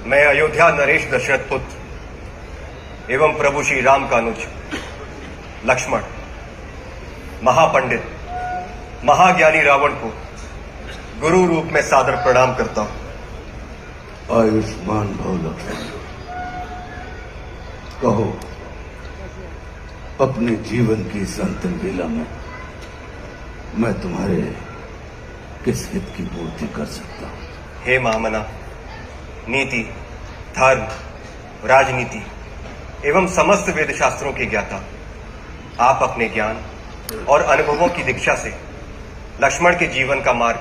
मैं अयोध्या नरेश दशरथ पुत्र एवं प्रभु श्री राम का अनुज लक्ष्मण महापंडित महाज्ञानी रावण को गुरु रूप में सादर प्रणाम करता हूं। आयुष्मान भव लक्ष्मण। कहो, अपने जीवन की इस अंतिम लीला में मैं तुम्हारे किस हित की पूर्ति कर सकता हूं? हे महामना, नीति, धर्म, राजनीति एवं समस्त वेद शास्त्रों के ज्ञाता, आप अपने ज्ञान और अनुभवों की दीक्षा से लक्ष्मण के जीवन का मार्ग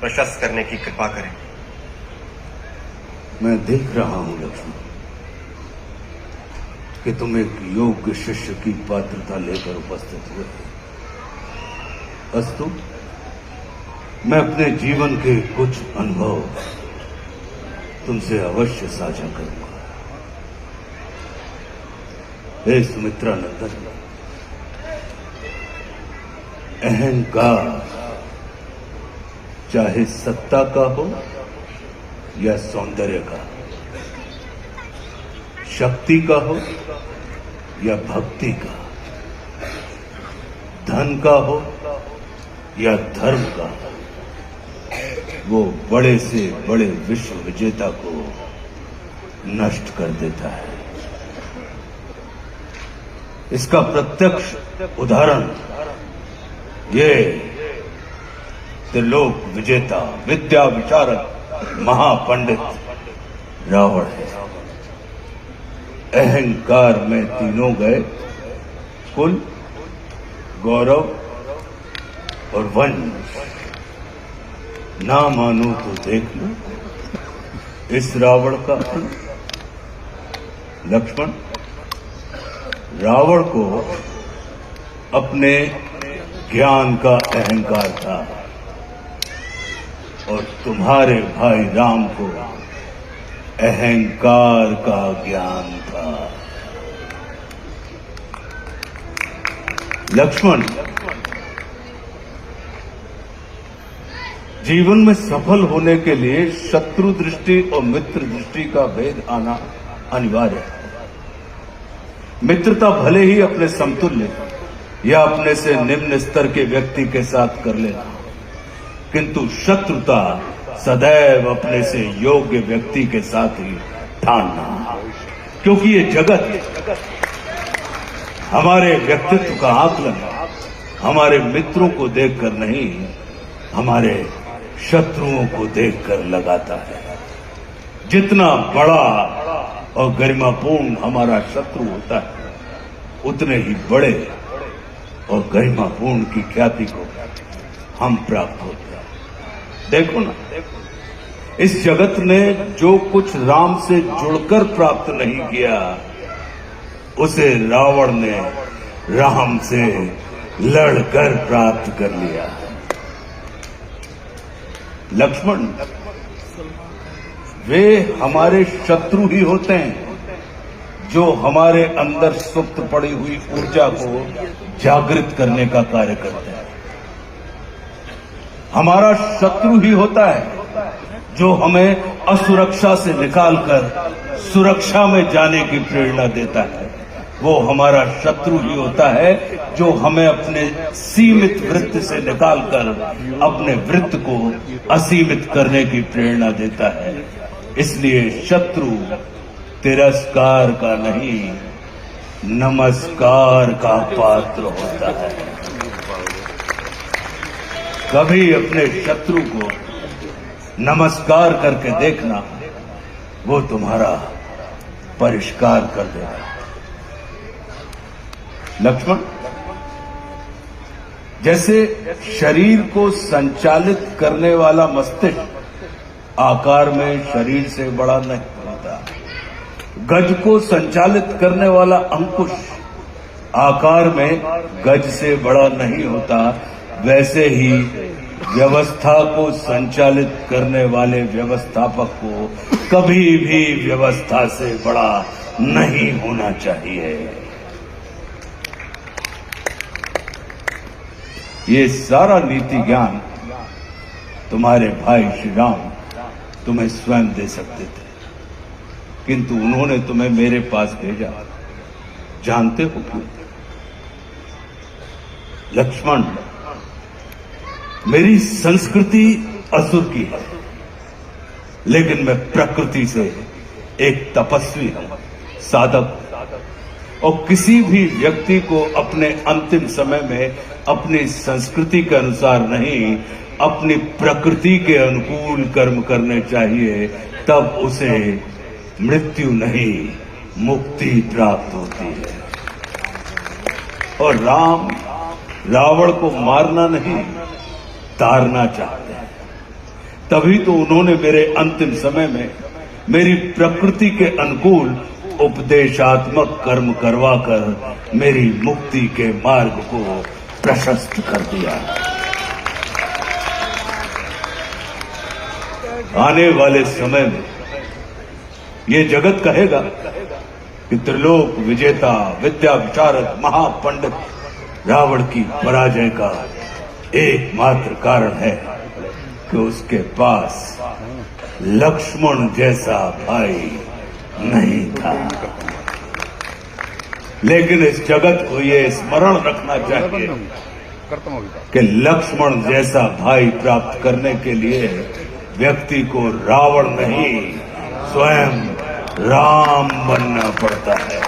प्रशस्त करने की कृपा करें। मैं देख रहा हूं लक्ष्मण कि तुम एक योग्य शिष्य की पात्रता लेकर उपस्थित हुए। अस्तु, मैं अपने जीवन के कुछ अनुभव तुमसे अवश्य साझा करूंगा। हे सुमित्रा नंदन, अहंकार चाहे सत्ता का हो या सौंदर्य का, शक्ति का हो या भक्ति का, धन का हो या धर्म का, वो बड़े से बड़े विश्व विजेता को नष्ट कर देता है। इसका प्रत्यक्ष उदाहरण ये त्रिलोक विजेता, विद्या विशारद, महापंडित रावण है। अहंकार में तीनों गए, कुल, गौरव और वंश। ना मानो तो देख लो इस रावण का अंत। लक्ष्मण, रावण को अपने ज्ञान का अहंकार था और तुम्हारे भाई राम को अहंकार का ज्ञान था। लक्ष्मण, जीवन में सफल होने के लिए शत्रु दृष्टि और मित्र दृष्टि का भेद आना अनिवार्य है। मित्रता भले ही अपने समतुल्य या अपने से निम्न स्तर के व्यक्ति के साथ कर लेना, किंतु शत्रुता सदैव अपने से योग्य व्यक्ति के साथ ही ठानना, क्योंकि ये जगत हमारे व्यक्तित्व का आकलन हमारे मित्रों को देखकर नहीं, हमारे शत्रुओं को देखकर लगाता है। जितना बड़ा और गरिमापूर्ण हमारा शत्रु होता है, उतने ही बड़े और गरिमापूर्ण की ख्याति को हम प्राप्त होते हैं। देखो ना, इस जगत ने जो कुछ राम से जुड़कर प्राप्त नहीं किया, उसे रावण ने राम से लड़कर प्राप्त कर लिया। लक्ष्मण, वे हमारे शत्रु ही होते हैं जो हमारे अंदर सुप्त पड़ी हुई ऊर्जा को जागृत करने का कार्य करते हैं। हमारा शत्रु ही होता है जो हमें असुरक्षा से निकालकर सुरक्षा में जाने की प्रेरणा देता है। वो हमारा शत्रु ही होता है जो हमें अपने सीमित वृत्त से निकालकर अपने वृत्त को असीमित करने की प्रेरणा देता है। इसलिए शत्रु तिरस्कार का नहीं, नमस्कार का पात्र होता है। कभी अपने शत्रु को नमस्कार करके देखना, वो तुम्हारा परिष्कार कर देगा। लक्ष्मण, जैसे शरीर को संचालित करने वाला मस्तिष्क आकार में शरीर से बड़ा नहीं होता, गज को संचालित करने वाला अंकुश आकार में गज से बड़ा नहीं होता, वैसे ही व्यवस्था को संचालित करने वाले व्यवस्थापक को कभी भी व्यवस्था से बड़ा नहीं होना चाहिए। ये सारा नीति ज्ञान तुम्हारे भाई श्री राम तुम्हें स्वयं दे सकते थे, किंतु उन्होंने तुम्हें मेरे पास भेजा। जानते हो क्यों? लक्ष्मण, मेरी संस्कृति असुर की है, लेकिन मैं प्रकृति से एक तपस्वी हूं, साधक। और किसी भी व्यक्ति को अपने अंतिम समय में अपनी संस्कृति के अनुसार नहीं, अपनी प्रकृति के अनुकूल कर्म करने चाहिए, तब उसे मृत्यु नहीं, मुक्ति प्राप्त होती है। और राम रावण को मारना नहीं, तारना चाहते हैं। तभी तो उन्होंने मेरे अंतिम समय में मेरी प्रकृति के अनुकूल उपदेशात्मक कर्म करवाकर मेरी मुक्ति के मार्ग को प्रशस्त कर दिया। आने वाले समय में ये जगत कहेगा कि त्रिलोक विजेता, विद्या विशारद, महापंडित रावण की पराजय का एकमात्र कारण है कि उसके पास लक्ष्मण जैसा भाई नहीं था। लेकिन इस जगत को ये स्मरण रखना चाहिए कि लक्ष्मण जैसा भाई प्राप्त करने के लिए व्यक्ति को रावण नहीं, स्वयं राम बनना पड़ता है।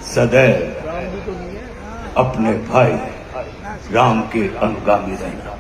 सदैव अपने भाई राम के अनुगामी रहना।